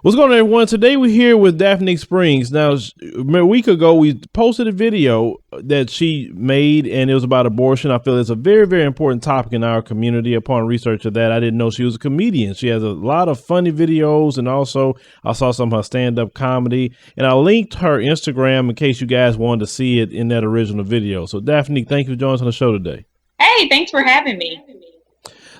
What's going on, everyone? Today we're here with Daphnique Springs. Now, a week ago, we posted a video that she made, and it was about abortion. I feel it's a very, very important topic in our community. Upon research of that, I didn't know she was a comedian. She has a lot of funny videos, and also I saw some of her stand-up comedy, and I linked her Instagram in case you guys wanted to see it in that original video. So, Daphnique, thank you for joining us on the show today. Hey, thanks for having me.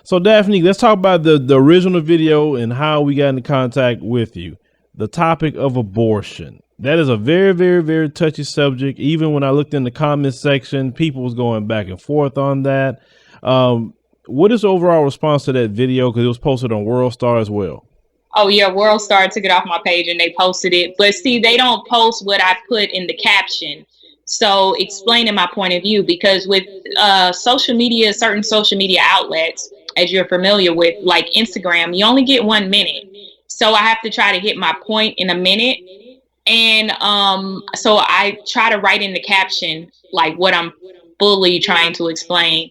So, Daphnique, let's talk about the original video and how we got into contact with you. The topic of abortion. That is a very, very, very touchy subject. Even when I looked in the comments section, people was going back and forth on that. What is the overall response to that video? Because it was posted on World Star as well. Oh, yeah, World Star took it off my page and they posted it. But see, they don't post what I put in the caption. So explaining my point of view, because with social media, certain social media outlets, as you're familiar with, like Instagram, you only get 1 minute. So I have to try to hit my point in a minute. And so I try to write in the caption, like what I'm fully trying to explain.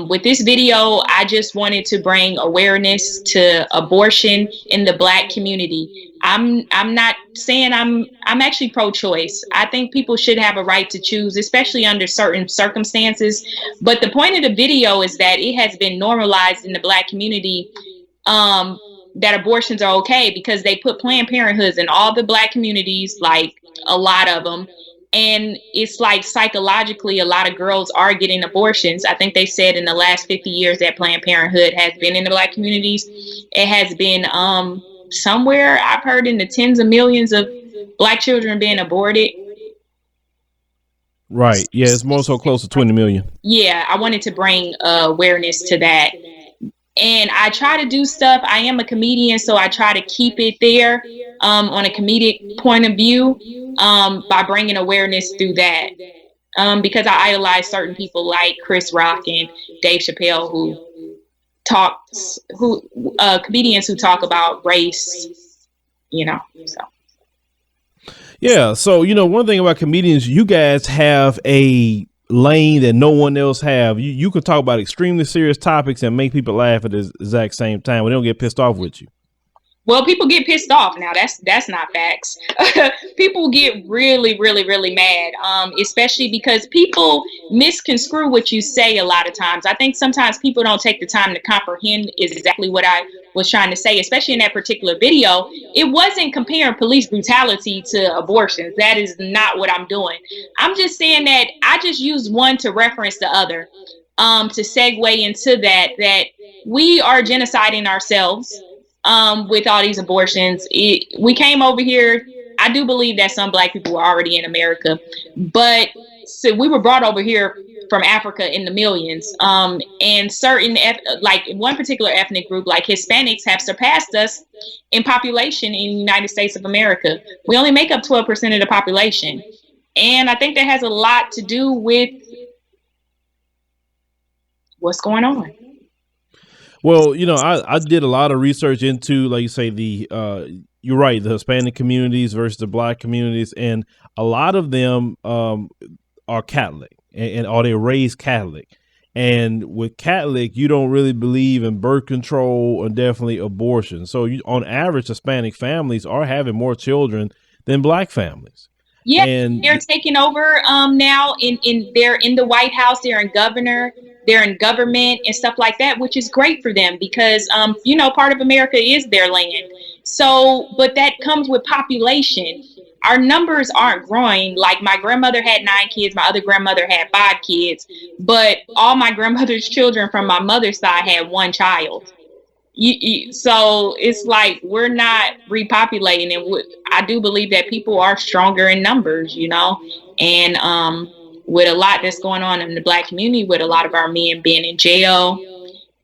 With this video, I just wanted to bring awareness to abortion in the Black community. I'm not saying I'm actually pro-choice. I think people should have a right to choose, especially under certain circumstances. But the point of the video is that it has been normalized in the Black community that abortions are okay, because they put Planned Parenthoods in all the Black communities, like a lot of them. And it's like psychologically, a lot of girls are getting abortions. I think they said in the last 50 years that Planned Parenthood has been in the Black communities. It has been somewhere, I've heard, in the tens of millions of Black children being aborted. Right. Yeah, it's more so close to 20 million. Yeah, I wanted to bring awareness to that. And I try to do stuff. I am a comedian, so I try to keep it there on a comedic point of view by bringing awareness through that. Because I idolize certain people like Chris Rock and Dave Chappelle, comedians who talk about race, so. Yeah. So, one thing about comedians, you guys have a lane that no one else have. You could talk about extremely serious topics and make people laugh at the exact same time when they don't get pissed off with you. Well, people get pissed off now. That's not facts. People get really, really, really mad, especially because people misconstrue what you say a lot of times. I think sometimes people don't take the time to comprehend exactly what I was trying to say, especially in that particular video. It wasn't comparing police brutality to abortions. That is not what I'm doing. I'm just saying that I just used one to reference the other, to segue into that we are genociding ourselves. With all these abortions. We came over here. I do believe that some Black people were already in America, but so we were brought over here from Africa in the millions. And certain, like one particular ethnic group, like Hispanics, have surpassed us in population in the United States of America. We only make up 12% of the population. And I think that has a lot to do with what's going on. Well, I did a lot of research into, like you say, you're right, the Hispanic communities versus the Black communities, and a lot of them are Catholic, and are they raised Catholic? And with Catholic, you don't really believe in birth control or definitely abortion. So on average, Hispanic families are having more children than Black families. Yeah, and they're taking over now. They're in the White House. They're in they're in government and stuff like that, which is great for them because part of America is their land. So, but that comes with population. Our numbers aren't growing. Like my grandmother had 9 kids, my other grandmother had 5 kids, but all my grandmother's children from my mother's side had 1 child. So it's like we're not repopulating, and I do believe that people are stronger in numbers, and with a lot that's going on in the Black community, with a lot of our men being in jail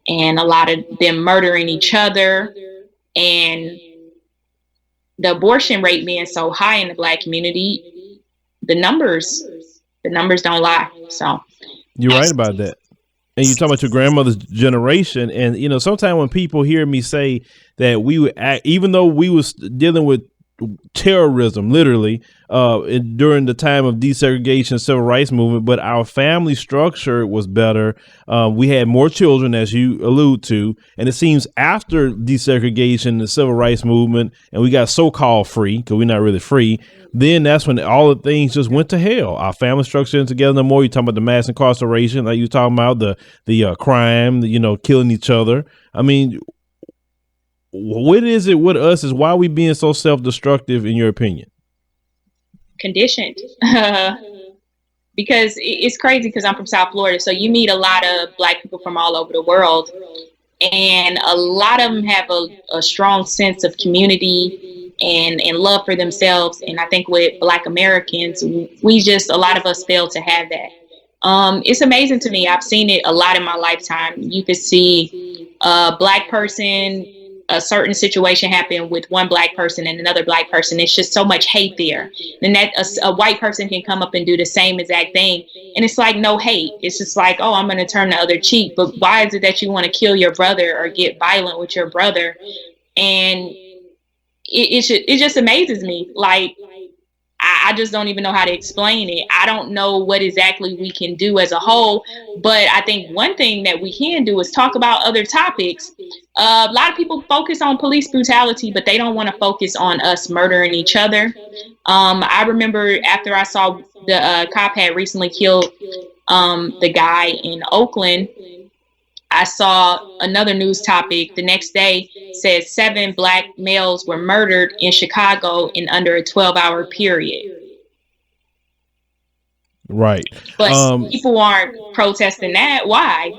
and a lot of them murdering each other, and the abortion rate being so high in the Black community, the numbers don't lie. So you're right about that. And you talk about your grandmother's generation, and sometimes when people hear me say that we would act, even though we was dealing with terrorism, literally, during the time of desegregation, civil rights movement. But our family structure was better. We had more children, as you allude to, and it seems after desegregation, the civil rights movement, and we got so-called free because we're not really free. Then that's when all the things just went to hell. Our family structure isn't together no more. You're talking about the mass incarceration, like you talking about the crime, killing each other. I mean, what is it with us? Is why are we being so self-destructive, in your opinion? Conditioned. Because it's crazy because I'm from South Florida. So you meet a lot of Black people from all over the world. And a lot of them have a strong sense of community and love for themselves. And I think with Black Americans, a lot of us fail to have that. It's amazing to me. I've seen it a lot in my lifetime. You could see a Black person, a certain situation happen with one Black person and another Black person. It's just so much hate there. And that a white person can come up and do the same exact thing. And it's like no hate. It's just like, oh, I'm going to turn the other cheek. But why is it that you want to kill your brother or get violent with your brother? And it just amazes me. Like, I just don't even know how to explain it. I don't know what exactly we can do as a whole, but I think one thing that we can do is talk about other topics. A lot of people focus on police brutality, but they don't want to focus on us murdering each other. I remember after I saw the cop had recently killed the guy in Oakland, I saw another news topic the next day said 7 Black males were murdered in Chicago in under a 12-hour period. Right. But people aren't protesting that. Why?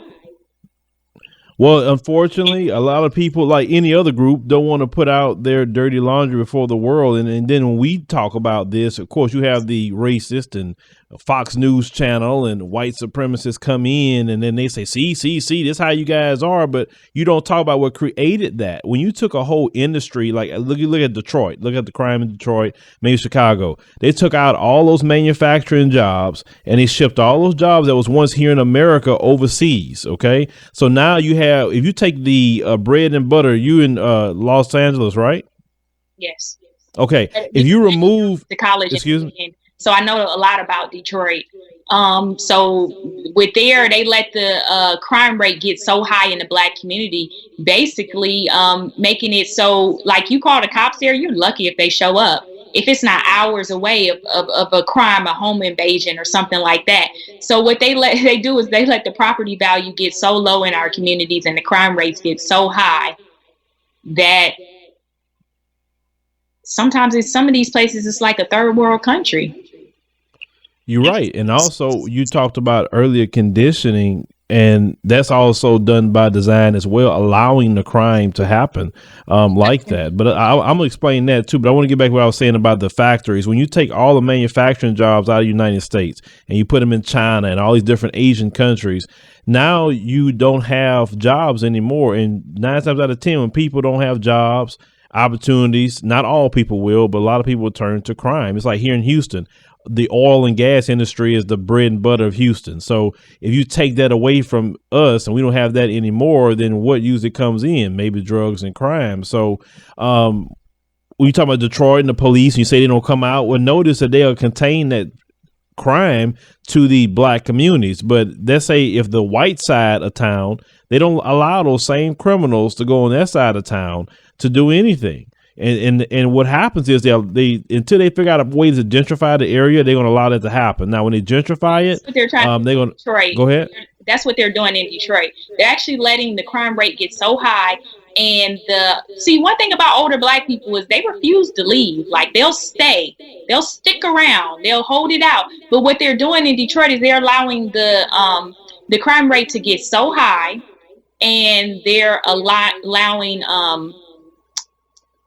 Well, unfortunately, a lot of people, like any other group, don't want to put out their dirty laundry before the world. And then when we talk about this, of course, you have the racist and Fox News channel and white supremacists come in, and then they say, see, this is how you guys are. But you don't talk about what created that. When you took a whole industry, like look at Detroit, look at the crime in Detroit, maybe Chicago. They took out all those manufacturing jobs and they shipped all those jobs that was once here in America overseas. OK, so now you have, if you take the bread and butter, you in Los Angeles, right? Yes. OK, if you remove the college, excuse me. So I know a lot about Detroit. So with they let the crime rate get so high in the Black community, basically making it so, like, you call the cops there, you're lucky if they show up. If it's not hours away of a crime, a home invasion or something like that. So what they do is they let the property value get so low in our communities and the crime rates get so high that sometimes in some of these places, it's like a third world country. You're right. And also, you talked about earlier conditioning, and that's also done by design as well, allowing the crime to happen like that. But I'm going to explain that too. But I want to get back to what I was saying about the factories. When you take all the manufacturing jobs out of the United States and you put them in China and all these different Asian countries, now you don't have jobs anymore. And 9 times out of 10, when people don't have jobs, opportunities, not all people will, but a lot of people will turn to crime. It's like here in Houston. The oil and gas industry is the bread and butter of Houston. So if you take that away from us and we don't have that anymore, then what usually comes in? Maybe drugs and crime. So when you talk about Detroit and the police, and you say they don't come out, well, notice that they'll contain that crime to the Black communities. But let's say if the white side of town, they don't allow those same criminals to go on that side of town to do anything. And what happens is they until they figure out a way to gentrify the area, they're going to allow that to happen. Now, when they gentrify it, they're trying they're going to Detroit. Go ahead. That's what they're doing in Detroit. They're actually letting the crime rate get so high. And one thing about older Black people is they refuse to leave. Like, they'll stay, they'll stick around, they'll hold it out. But what they're doing in Detroit is they're allowing the crime rate to get so high, and they're allowing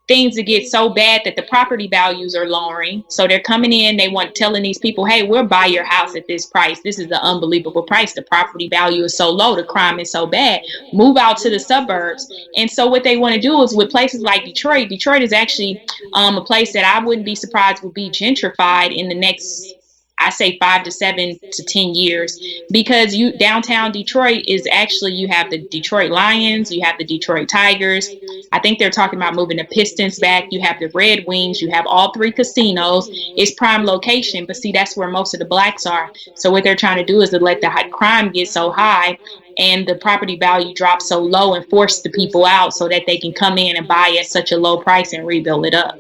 things to get so bad that the property values are lowering. So they're coming in, telling these people, hey, we'll buy your house at this price. This is an unbelievable price. The property value is so low. The crime is so bad. Move out to the suburbs. And so what they want to do is, with places like Detroit is actually a place that I wouldn't be surprised would be gentrified in the next I say 5 to 7 to 10 years, because downtown Detroit is actually, you have the Detroit Lions, you have the Detroit Tigers. I think they're talking about moving the Pistons back. You have the Red Wings. You have all 3 casinos. It's prime location, but see, that's where most of the blacks are. So what they're trying to do is to let the crime get so high and the property value drop so low and force the people out so that they can come in and buy at such a low price and rebuild it up.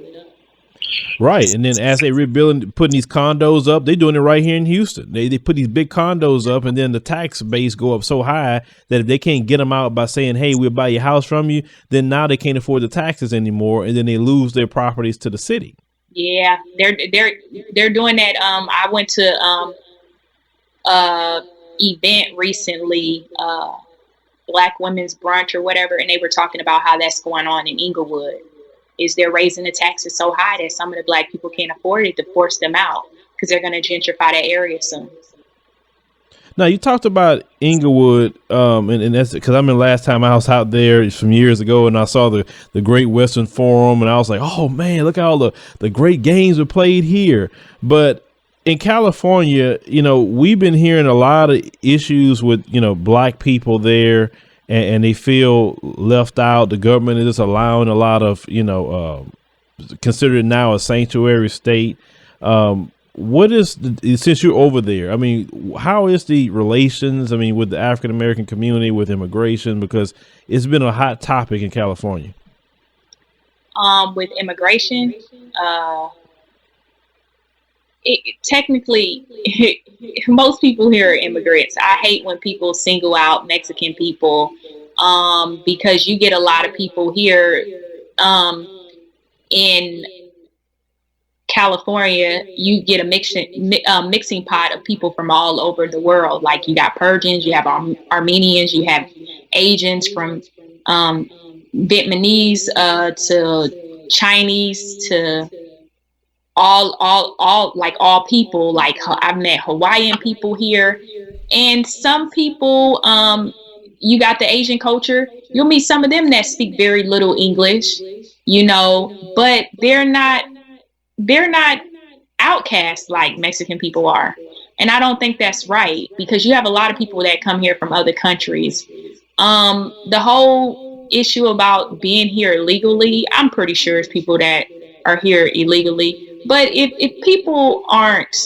Right. And then as they rebuilding, putting these condos up, they're doing it right here in Houston. They put these big condos up, and then the tax base go up so high that if they can't get them out by saying, hey, we'll buy your house from you, then now they can't afford the taxes anymore. And then they lose their properties to the city. Yeah, they're doing that. I went to event recently, Black Women's Brunch or whatever, and they were talking about how that's going on in Inglewood. Is they're raising the taxes so high that some of the black people can't afford it, to force them out, because they're going to gentrify that area soon. Now, you talked about Inglewood, and that's because I remember last time I was out there some years ago, and I saw the Great Western Forum, and I was like, oh man, look at all the great games were played here. But in California, we've been hearing a lot of issues with, black people there, and they feel left out. The government is just allowing a lot of, considered now a sanctuary state. What is, since you're over there, I mean, how is the relations, with the African-American community, with immigration? Because it's been a hot topic in California. With immigration, technically, most people here are immigrants. I hate when people single out Mexican people, because you get a lot of people here in California. You get a mixing pot of people from all over the world. Like, you got Persians, you have Armenians, you have Asians, from Vietnamese to Chinese to all people. Like, I've met Hawaiian people here, and some people, you got the Asian culture. You'll meet some of them that speak very little English, but they're not outcasts like Mexican people are. And I don't think that's right, because you have a lot of people that come here from other countries. The whole issue about being here illegally, I'm pretty sure it's people that are here illegally. But if people aren't,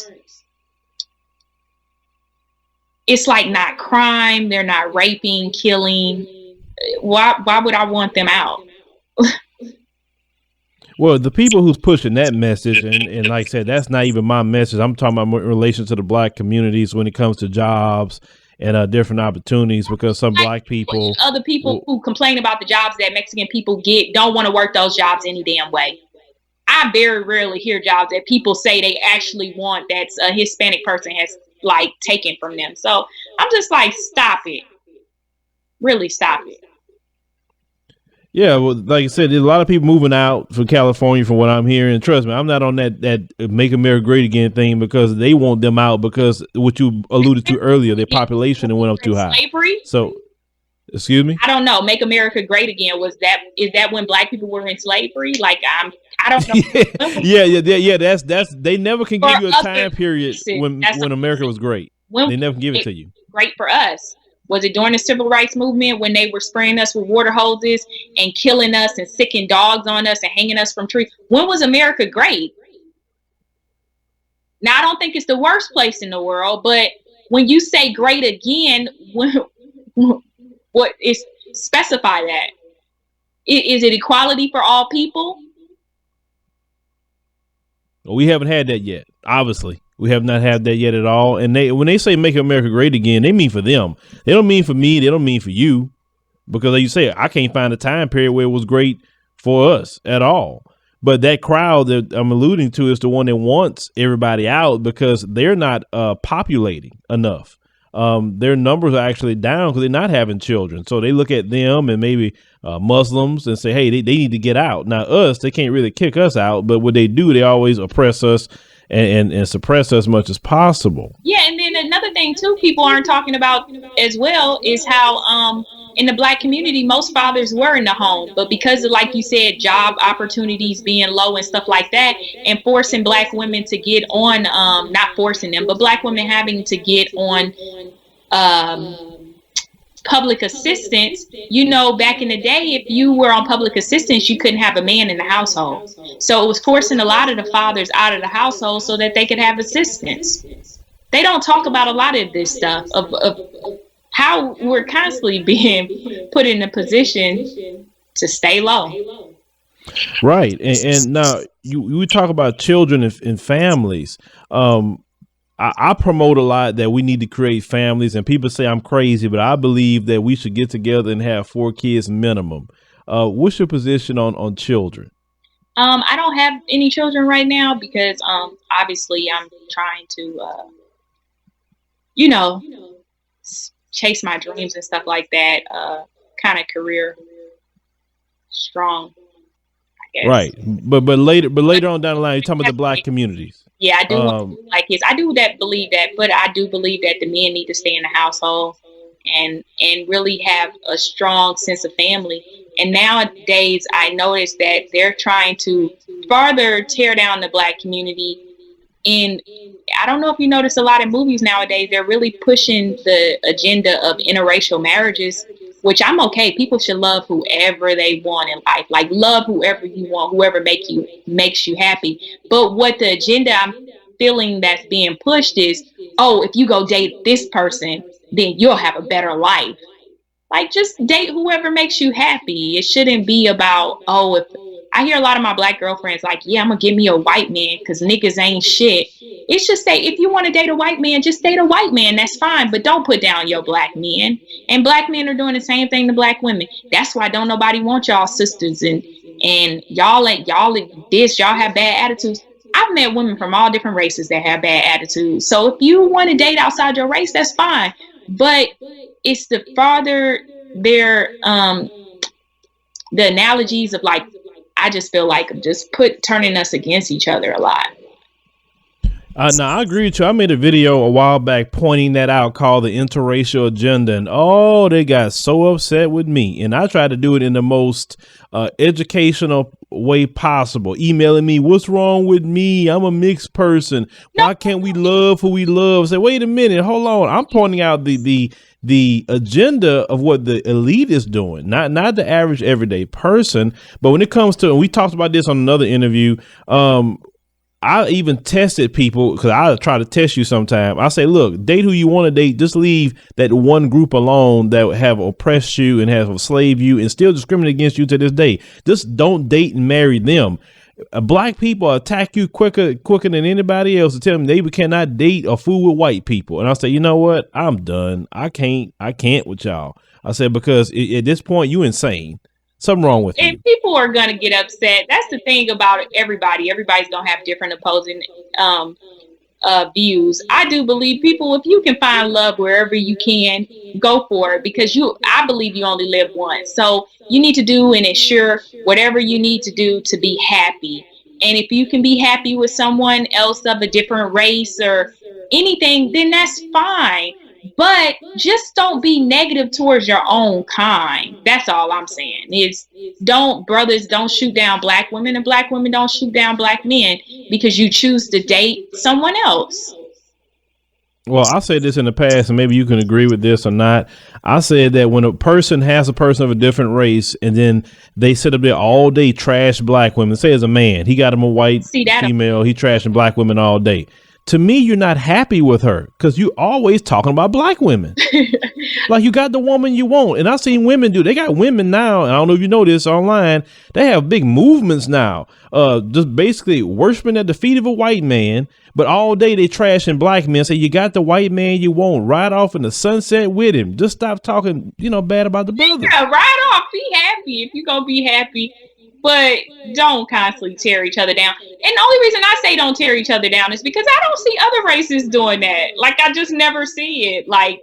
it's like not crime, they're not raping, killing, why would I want them out? Well, the people who's pushing that message, and like I said, that's not even my message. I'm talking about in relation to the black communities when it comes to jobs and different opportunities, because some black people, other people who complain about the jobs that Mexican people get, don't want to work those jobs any damn way. I very rarely hear jobs that people say they actually want that's a Hispanic person has taken from them. So I'm just like, stop it. Really stop it. Yeah, well, like I said, there's a lot of people moving out from California from what I'm hearing. And trust me, I'm not on that Make America Great Again thing, because they want them out because what you alluded to earlier, their population went up too high. Slavery? So, excuse me? I don't know. Make America Great Again, is that when black people were in slavery? I don't know. Yeah. That's they never can give you a time period when America was great. They never give it to you. Great for us. Was it during the civil rights movement when they were spraying us with water hoses and killing us and sicking dogs on us and hanging us from trees? When was America great? Now, I don't think it's the worst place in the world, but when you say great again, what is specify that? Is it equality for all people? Well, we haven't had that yet, obviously. We have not had that yet at all. And when they say make America great again, they mean for them. They don't mean for me. They don't mean for you. Because like you say, I can't find a time period where it was great for us at all. But that crowd that I'm alluding to is the one that wants everybody out, because they're not populating enough. Their numbers are actually down because they're not having children. So they look at them and maybe Muslims and say, hey, they need to get out. Now, they can't really kick us out. But what they do, they always oppress us and suppress as much as possible. Yeah, and then another thing too, people aren't talking about as well is how in the Black community, most fathers were in the home, but because of, like you said, job opportunities being low and stuff like that, and forcing Black women to get on, not forcing them, but Black women having to get on public assistance. You know, back in the day, if you were on public assistance, you couldn't have a man in the household. So it was forcing a lot of the fathers out of the household so that they could have assistance. They don't talk about a lot of this stuff of how we're constantly being put in a position to stay low. Right. And now you talk about children and families. I promote a lot that we need to create families, and people say I'm crazy, but I believe that we should get together and have 4 kids minimum. What's your position on children? I don't have any children right now because obviously I'm trying to chase my dreams and stuff like that, kind of career strong, I guess. Right. But later on down the line, you're talking about the Black communities. Yeah, I do like kids. I do believe that, but I do believe that the men need to stay in the household and really have a strong sense of family. And nowadays, I notice that they're trying to further tear down the Black community. And I don't know if you notice a lot of movies nowadays, they're really pushing the agenda of interracial marriages, which I'm okay. People should love whoever they want in life. Like, love whoever you want, whoever makes you happy. But what the agenda I'm feeling that's being pushed is, oh, if you go date this person, then you'll have a better life. Like, just date whoever makes you happy. It shouldn't be about, oh, if I hear a lot of my Black girlfriends like, yeah, I'm gonna give me a white man because niggas ain't shit. It's just say, if you want to date a white man, just date a white man. That's fine, but don't put down your Black men. And Black men are doing the same thing to Black women. That's why don't nobody want y'all sisters and y'all have bad attitudes. I've met women from all different races that have bad attitudes. So if you want to date outside your race, that's fine. But it's the farther their the analogies of, like, I just feel like just turning us against each other a lot. Now, I agree with you. I made a video a while back pointing that out called the Interracial Agenda. And they got so upset with me. And I tried to do it in the most educational way possible. Emailing me, what's wrong with me? I'm a mixed person. Why can't we love who we love? Say, wait a minute, hold on. I'm pointing out the agenda of what the elite is doing, not the average everyday person. But when it comes to, and we talked about this on another interview, I even tested people, because I try to test you sometime. I say, look, date who you want to date. Just leave that one group alone that have oppressed you and have enslaved you and still discriminate against you to this day. Just don't date and marry them. Black people attack you quicker than anybody else to tell them they cannot date or fool with white people. And I say, you know what? I'm done. I can't with y'all. I said, because at this point, you insane. Something wrong with you. And people are going to get upset. That's the thing about everybody. Everybody's going to have different opposing views. I do believe people, if you can find love wherever you can, go for it, because I believe you only live once. So you need to do and ensure whatever you need to do to be happy. And if you can be happy with someone else of a different race or anything, then that's fine. But just don't be negative towards your own kind. That's all I'm saying. Is brothers don't shoot down Black women, and Black women don't shoot down Black men because you choose to date someone else. Well, I said this in the past, and maybe you can agree with this or not. I said that when a person has a person of a different race, and then they sit up there all day, trash Black women. Say as a man, he got him a white female, he trashing Black women all day. To me, you're not happy with her because you always talking about Black women. Like, you got the woman you want. And I've seen women they got women now, and I don't know if you know this online, they have big movements now, just basically worshiping at the feet of a white man, but all day they trashing Black men. Say, you got the white man you want, ride off in the sunset with him. Just stop talking, bad about the brother. Yeah, ride off, be happy if you're going to be happy. But don't constantly tear each other down. And the only reason I say don't tear each other down is because I don't see other races doing that. Like, I just never see it. Like,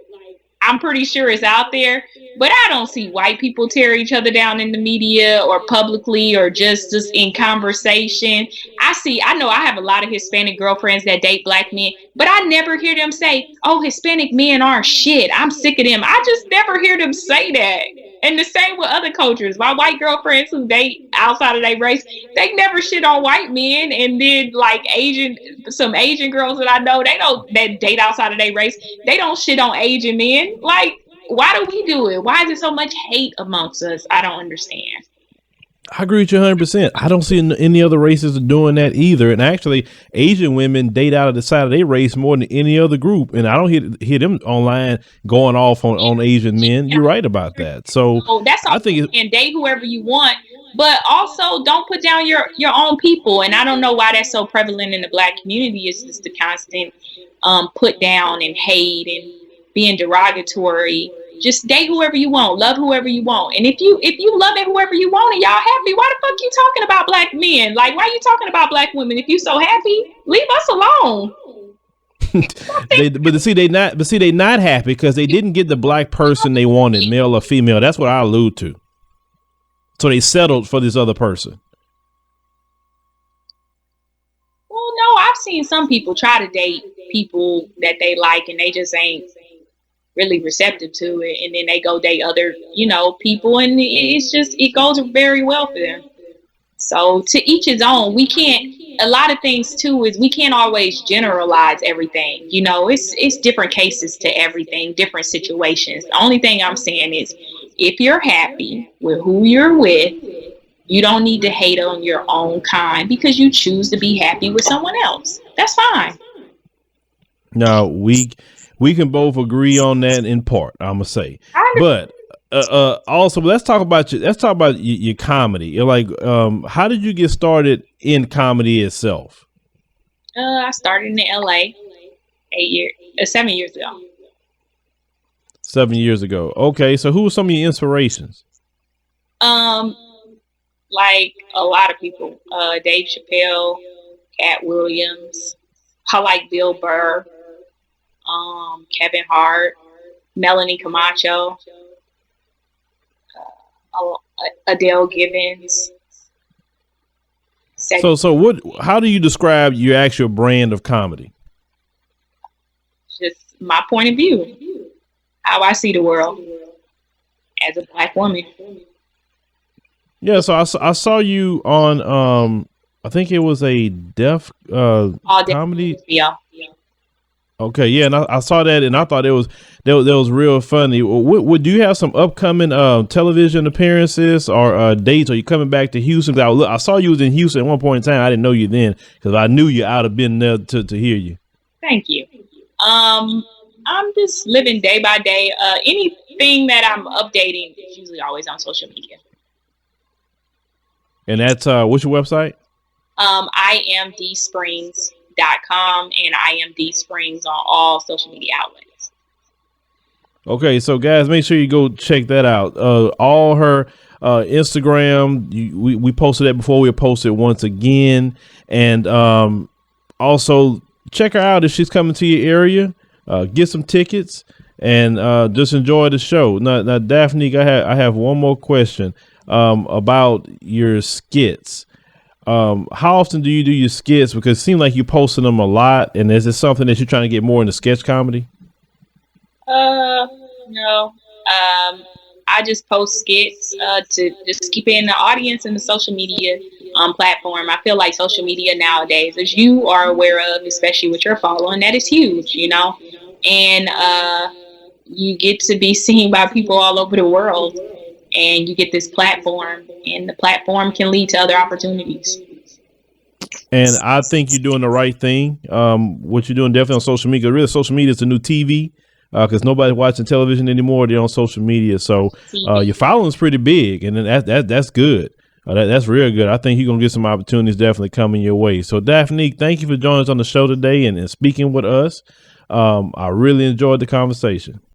I'm pretty sure it's out there, but I don't see white people tear each other down in the media or publicly or just in conversation. I know I have a lot of Hispanic girlfriends that date black men, but I never hear them say, "Oh, Hispanic men are shit. I'm sick of them." I just never hear them say that. And the same with other cultures. My white girlfriends who date outside of their race, they never shit on white men. And then like some Asian girls that I know, they don't that date outside of their race, they don't shit on Asian men. Like, why do we do it? Why is there so much hate amongst us? I don't understand. I agree with you 100%. I don't see any other races doing that either. And actually, Asian women date out of the side of their race more than any other group. And I don't hear them online going off on Asian men. You're right about that. So that's I think and date whoever you want, but also don't put down your own people. And I don't know why that's so prevalent in the black community. It's just the constant put down and hate and being derogatory. Just date whoever you want, love whoever you want. And if you loving whoever you want and y'all happy, why the fuck you talking about black men? Like, why are you talking about black women? If you so happy, leave us alone. they not happy because they didn't get the black person they wanted, male or female. That's what I allude to. So they settled for this other person. Well, no, I've seen some people try to date people that they like and they just ain't really receptive to it, and then they go date other people, and it goes very well for them. So to each his own. We can't, a lot of things too is we can't always generalize everything. It's different cases to everything, different situations. The only thing I'm saying is if you're happy with who you're with, you don't need to hate on your own kind because you choose to be happy with someone else. That's fine. Now we can both agree on that in part, I'm gonna say. But also let's talk about your comedy. You're like, how did you get started in comedy itself? I started in LA 7 years ago. 7 years ago. Okay, so who were some of your inspirations? Like a lot of people. Dave Chappelle, Cat Williams. I like Bill Burr. Kevin Hart, Melanie Camacho, Adele Givens. So how do you describe your actual brand of comedy? Just my point of view, how I see the world as a black woman. Yeah, so I saw you on I think it was a deaf comedy. Yeah. Okay, yeah, and I saw that, and I thought that was real funny. Would you have some upcoming television appearances or dates? Are you coming back to Houston? I saw you was in Houston at one point in time. I didn't know you then because I knew you out of been there to hear you. Thank you. I'm just living day by day. Anything that I'm updating is usually always on social media. And that's what's your website? IamDSprings.com and IamDSprings on all social media outlets. Okay, so guys, make sure you go check that out. All her Instagram, we posted that before. We'll post it once again, and also check her out if she's coming to your area. Get some tickets and just enjoy the show. Now, Daphnique, I have one more question about your skits. How often do you do your skits? Because it seems like you're posting them a lot. And is this something that you're trying to get more into sketch comedy? No. I just post skits to just keep in the audience and the social media platform. I feel like social media nowadays, as you are aware of, especially with your following, that is huge, and you get to be seen by people all over the world. And you get this platform, and the platform can lead to other opportunities. And I think you're doing the right thing. What you're doing definitely on social media. Really, social media is the new TV because nobody's watching television anymore. They're on social media. So your following is pretty big, and that's good. That's real good. I think you're going to get some opportunities definitely coming your way. So, Daphnique, thank you for joining us on the show today and speaking with us. I really enjoyed the conversation.